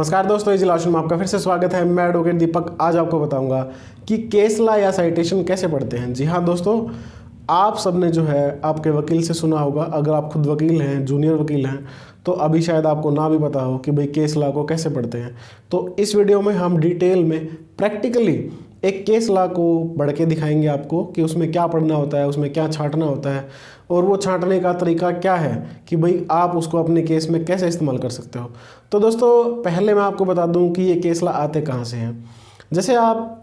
नमस्कार दोस्तों, easy lotion में आपका फिर से स्वागत है। मैं एडवोकेट दीपक आज आपको बताऊंगा कि केस लॉ या साइटेशन कैसे पढ़ते हैं। जी हाँ दोस्तों, आप सबने जो है आपके वकील से सुना होगा। अगर आप खुद वकील हैं, जूनियर वकील हैं, तो अभी शायद आपको ना भी पता हो कि भाई केस लॉ को कैसे पढ़ते हैं। तो इस वीडियो में हम डिटेल में प्रैक्टिकली एक केस लॉ को पढ़ के दिखाएंगे आपको कि उसमें क्या पढ़ना होता है, उसमें क्या छांटना होता है और वो छांटने का तरीका क्या है कि भाई आप उसको अपने केस में कैसे इस्तेमाल कर सकते हो। तो दोस्तों पहले मैं आपको बता दूं कि ये केस लॉ आते कहाँ से हैं। जैसे आप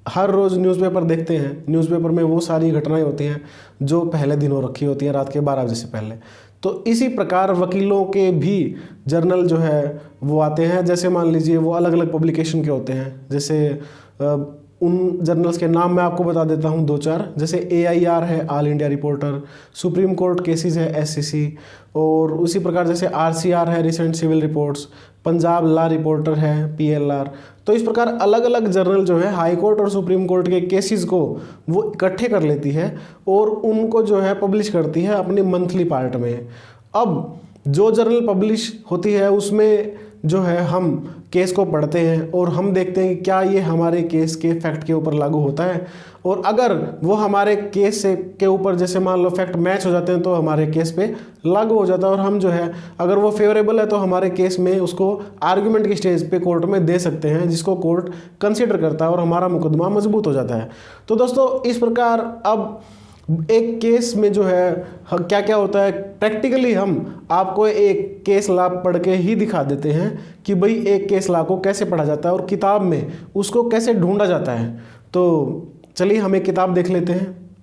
हर रोज़ न्यूज़पेपर देखते हैं, न्यूज़पेपर में वो सारी घटनाएं होती हैं जो पहले दिन हो रखी होती हैं रात के 12 बजे से पहले। तो इसी प्रकार वकीलों के भी जर्नल जो है वो आते हैं। जैसे मान लीजिए वो अलग अलग पब्लिकेशन के होते हैं। जैसे उन जर्नल्स के नाम मैं आपको बता देता हूँ 2-4। जैसे AIR है, all India reporter, supreme court cases है SCC, और उसी प्रकार जैसे RCR है, recent civil reports, Punjab law reporter है PLR। तो इस प्रकार अलग अलग जर्नल जो है हाई कोर्ट और सुप्रीम कोर्ट के केसेस को वो इकट्ठे कर लेती है और उनको जो है पब्लिश करती है अपनी मंथली पार्ट में। अब जो जर्नल पब्लिश होती है उसमें जो है हम केस को पढ़ते हैं और हम देखते हैं कि क्या ये हमारे केस के फैक्ट के ऊपर लागू होता है, और अगर वो हमारे केस से के ऊपर जैसे मान लो फैक्ट मैच हो जाते हैं तो हमारे केस पे लागू हो जाता है। और हम जो है अगर वो फेवरेबल है तो हमारे केस में उसको आर्गुमेंट की स्टेज पे कोर्ट में दे सकते हैं, जिसको कोर्ट कंसिडर करता है और हमारा मुकदमा मजबूत हो जाता है। तो दोस्तों इस प्रकार अब एक केस में जो है क्या क्या होता है प्रैक्टिकली हम आपको एक केस लॉ पढ़ के ही दिखा देते हैं कि भाई एक केस लॉ को कैसे पढ़ा जाता है और किताब में उसको कैसे ढूंढा जाता है। तो चलिए हम एक किताब देख लेते हैं।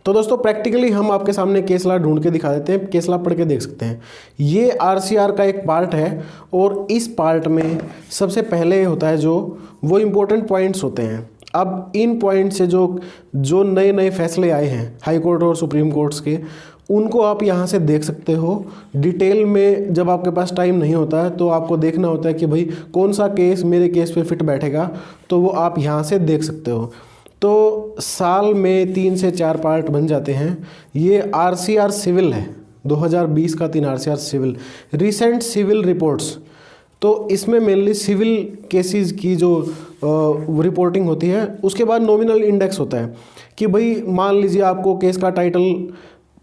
तो दोस्तों प्रैक्टिकली हम आपके सामने केस लॉ ढूंढ के दिखा देते हैं, केस लॉ पढ़ के देख सकते हैं। ये RCR का एक पार्ट है और इस पार्ट में सबसे पहले होता है जो वो इम्पोर्टेंट पॉइंट्स होते हैं। अब इन पॉइंट से जो नए नए फैसले आए हैं हाई कोर्ट और सुप्रीम कोर्ट्स के, उनको आप यहाँ से देख सकते हो डिटेल में। जब आपके पास टाइम नहीं होता है तो आपको देखना होता है कि भाई कौन सा केस मेरे केस पे फिट बैठेगा, तो वो आप यहाँ से देख सकते हो। तो साल में 3 से 4 पार्ट बन जाते हैं। ये RCR सिविल है, 2020 का 3 RCR civil, recent civil reports. तो इसमें मेनली सिविल केसेस की जो रिपोर्टिंग होती है। उसके बाद नॉमिनल इंडेक्स होता है कि भाई मान लीजिए आपको केस का टाइटल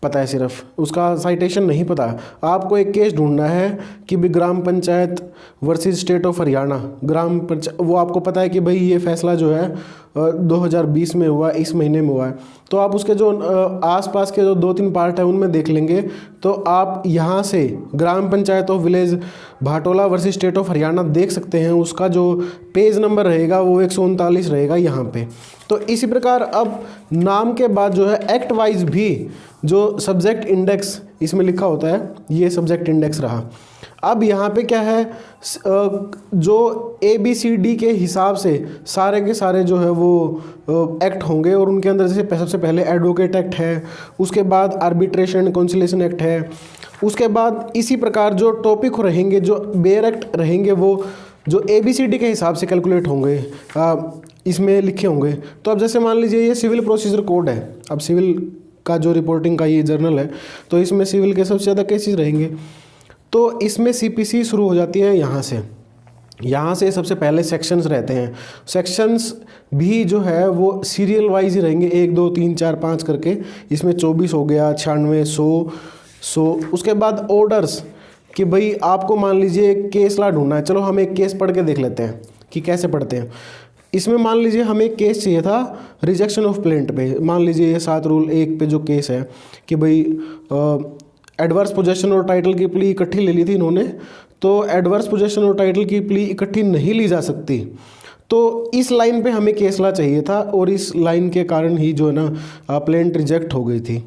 पता है, सिर्फ उसका साइटेशन नहीं पता। आपको एक केस ढूंढना है कि भाई Gram Panchayat versus state of Haryana, Gram Panchayat, वो आपको पता है कि भाई ये फैसला जो है 2020 में हुआ, इस महीने में हुआ है। तो आप उसके जो आसपास के जो 2-3 पार्ट है उनमें देख लेंगे। तो आप यहाँ से Gram Panchayat of village Bhatola versus state of Haryana देख सकते हैं। उसका जो पेज नंबर रहेगा वो 139 रहेगा यहाँ पे। तो इसी प्रकार अब नाम के बाद जो है एक्ट वाइज भी जो सब्जेक्ट इंडेक्स इसमें लिखा होता है, ये सब्जेक्ट इंडेक्स रहा। अब यहाँ पे क्या है, जो ABCD के हिसाब से सारे के सारे जो है वो एक्ट होंगे और उनके अंदर जैसे सबसे पहले एडवोकेट एक्ट है, उसके बाद आर्बिट्रेशन एंड कंसिलिएशन एक्ट है, उसके बाद इसी प्रकार जो टॉपिक रहेंगे, जो बेयर एक्ट रहेंगे, वो जो ABCD के हिसाब से कैलकुलेट होंगे, इसमें लिखे होंगे। तो अब जैसे मान लीजिए ये सिविल प्रोसीजर कोड है। अब सिविल का जो रिपोर्टिंग का ये जर्नल है तो इसमें सिविल के सबसे ज़्यादा केसेस रहेंगे। तो इसमें CPC शुरू हो जाती है यहाँ से सबसे पहले सेक्शंस रहते हैं। सेक्शंस भी जो है वो सीरियल वाइज ही रहेंगे, 1 2 3 4 5 करके। इसमें 24 हो गया, 96, 100। उसके बाद ऑर्डर्स कि भाई आपको मान लीजिए केस लॉ ढूंढना है। चलो हम एक केस पढ़ के देख लेते हैं कि कैसे पढ़ते हैं। इसमें मान लीजिए हमें एक केस चाहिए था रिजेक्शन ऑफ प्लेंट पे। मान लीजिए ये 7 रूल 1 पे जो केस है कि भाई एडवर्स पोजेशन और टाइटल की प्ली इकट्ठी ले ली थी इन्होंने, तो एडवर्स पोजेशन और टाइटल की प्ली इकट्ठी नहीं ली जा सकती। तो इस लाइन पे हमें केस लॉ चाहिए था और इस लाइन के कारण ही जो है ना प्लेंट रिजेक्ट हो गई थी।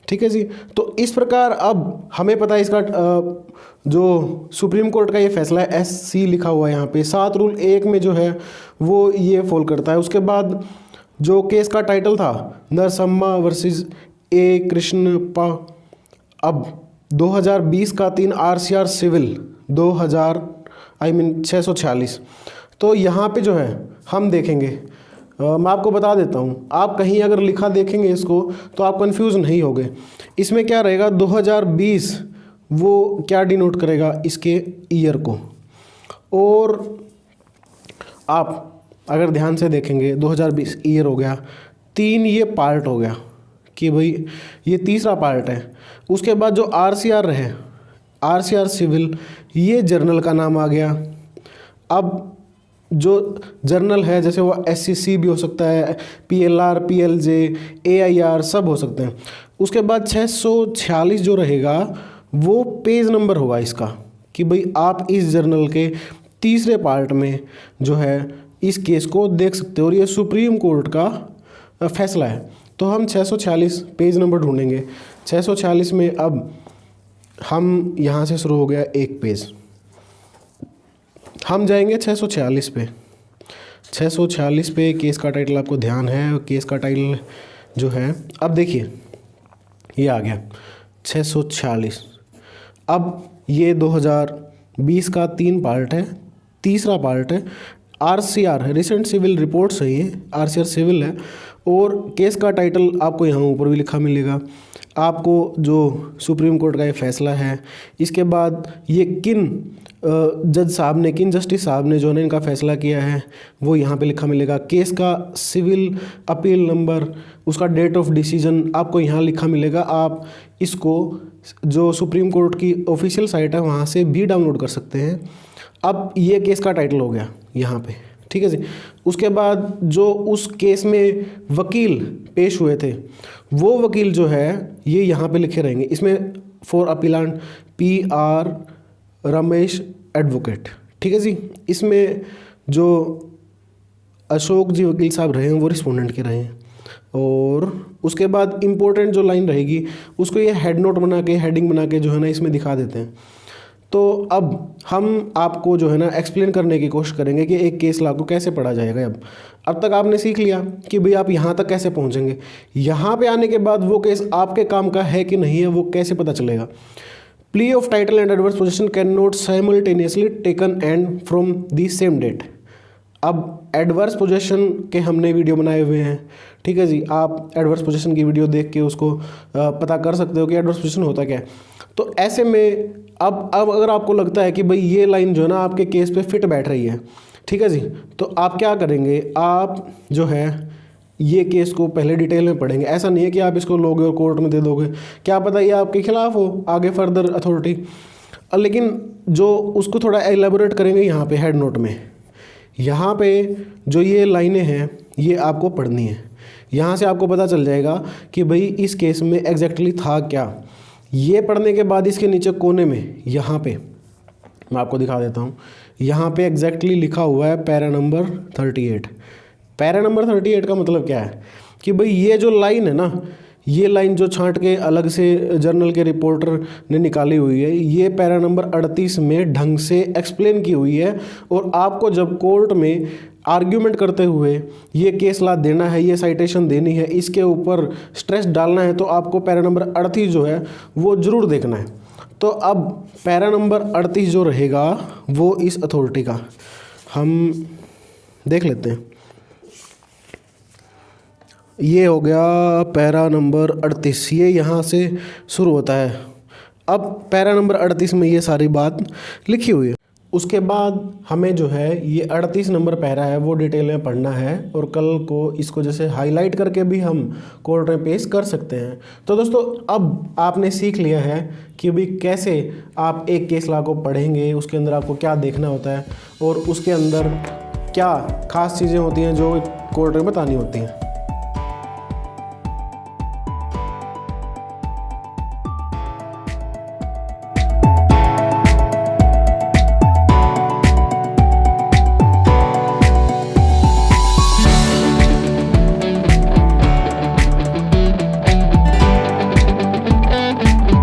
ठीक है जी। तो इस प्रकार अब हमें पता है इसका जो सुप्रीम कोर्ट का ये फैसला है SC लिखा हुआ है यहाँ पे। 7 रूल 1 में जो है वो ये फॉल करता है। उसके बाद जो केस का टाइटल था नरसम्मा वर्सेस A कृष्णप्पा। अब 2020 का 3 RCR सिविल 646। तो यहाँ पे जो है हम देखेंगे, मैं आपको बता देता हूँ, आप कहीं अगर लिखा देखेंगे इसको तो आप कंफ्यूज नहीं होगे। इसमें क्या रहेगा, 2020 वो क्या डिनोट करेगा, इसके ईयर को। और आप अगर ध्यान से देखेंगे 2020 ईयर हो गया, 3 ये पार्ट हो गया कि भाई ये तीसरा पार्ट है। उसके बाद जो आरसीआर है, आरसीआर सिविल, ये जर्नल का नाम आ गया। अब जो जर्नल है जैसे वो एससीसी भी हो सकता है, पीएलआर, पीएलजे, एआईआर सब हो सकते हैं। उसके बाद 646 जो रहेगा वो पेज नंबर होगा इसका, कि भाई आप इस जर्नल के तीसरे पार्ट में जो है इस केस को देख सकते हो और ये सुप्रीम कोर्ट का फैसला है। तो हम 646 पेज नंबर ढूंढेंगे। 646 में अब हम यहाँ से शुरू हो गया एक पेज, हम जाएंगे 646 पे। 646 पे केस का टाइटल आपको ध्यान है, केस का टाइटल जो है, अब देखिए ये आ गया 646। अब ये 2020 का 3 पार्ट है, तीसरा पार्ट है आरसीआर, रिसेंट सिविल रिपोर्ट्स है, ये आरसीआर सिविल है। और केस का टाइटल आपको यहाँ ऊपर भी लिखा मिलेगा, आपको जो सुप्रीम कोर्ट का ये फैसला है, इसके बाद ये किन जज साहब ने, किन जस्टिस साहब ने जो है इनका फैसला किया है वो यहाँ पे लिखा मिलेगा। केस का सिविल अपील नंबर, उसका डेट ऑफ डिसीजन आपको यहाँ लिखा मिलेगा। आप इसको जो सुप्रीम कोर्ट की ऑफिशियल साइट है वहाँ से भी डाउनलोड कर सकते हैं। अब ये केस का टाइटल हो गया यहाँ पे, ठीक है जी। उसके बाद जो उस केस में वकील पेश हुए थे वो वकील जो है ये यहाँ पे लिखे रहेंगे। इसमें for appellant PR Ramesh advocate, ठीक है जी। इसमें जो अशोक जी वकील साहब रहे हैं वो रिस्पोंडेंट के रहे हैं। और उसके बाद इम्पोर्टेंट जो लाइन रहेगी उसको ये हेड नोट बना के, हेडिंग बना के जो है ना इसमें दिखा देते हैं। तो अब हम आपको जो है ना एक्सप्लेन करने की कोशिश करेंगे कि एक केस लॉ को कैसे पढ़ा जाएगा। अब तक आपने सीख लिया कि भाई आप यहाँ तक कैसे पहुँचेंगे, यहाँ पे आने के बाद वो केस आपके काम का है कि नहीं है वो कैसे पता चलेगा। Plea of title and adverse position can not simultaneously taken and from the same date. अब एडवर्स पोजीशन के हमने वीडियो बनाए हुए हैं, ठीक है जी। आप एडवर्स पोजीशन की वीडियो देख के उसको पता कर सकते हो कि एडवर्स पोजीशन होता क्या है। तो ऐसे में अब अगर आपको लगता है कि भाई ये लाइन जो है ना आपके केस पे फिट बैठ रही है, ठीक है जी, तो आप क्या करेंगे, आप जो है ये केस को पहले डिटेल में पढ़ेंगे। ऐसा नहीं है कि आप इसको लोगे और कोर्ट में दे दोगे, क्या पता ये आपके खिलाफ हो आगे फर्दर अथॉरिटी। लेकिन जो उसको थोड़ा एलेबोरेट करेंगे यहाँ पे हेड नोट में। यहाँ पे जो ये लाइनें हैं ये आपको पढ़नी है। यहाँ से आपको पता चल जाएगा कि भाई इस केस में एग्जैक्टली था क्या। ये पढ़ने के बाद इसके नीचे कोने में यहाँ पे मैं आपको दिखा देता हूँ, यहाँ पे एग्जैक्टली लिखा हुआ है पैरा नंबर 38। पैरा नंबर 38 का मतलब क्या है कि भाई ये जो लाइन है ना, ये लाइन जो छांट के अलग से जर्नल के रिपोर्टर ने निकाली हुई है, ये पैरा नंबर 38 में ढंग से एक्सप्लेन की हुई है। और आपको जब कोर्ट में आर्ग्यूमेंट करते हुए ये केस ला देना है, ये साइटेशन देनी है, इसके ऊपर स्ट्रेस डालना है, तो आपको पैरा नंबर 38 जो है वो ज़रूर देखना है। तो अब पैरा नंबर 38 जो रहेगा वो इस अथॉरिटी का हम देख लेते हैं। ये हो गया पैरा नंबर 38, ये यहाँ से शुरू होता है। अब पैरा नंबर 38 में ये सारी बात लिखी हुई है। उसके बाद हमें जो है ये 38 नंबर पैरा है वो डिटेल में पढ़ना है और कल को इसको जैसे हाईलाइट करके भी हम कोर्ट में पेश कर सकते हैं। तो दोस्तों अब आपने सीख लिया है कि भाई कैसे आप एक केस लॉ को पढ़ेंगे, उसके अंदर आपको क्या देखना होता है और उसके अंदर क्या खास चीज़ें होती हैं जो कोर्ट में बतानी होती हैं।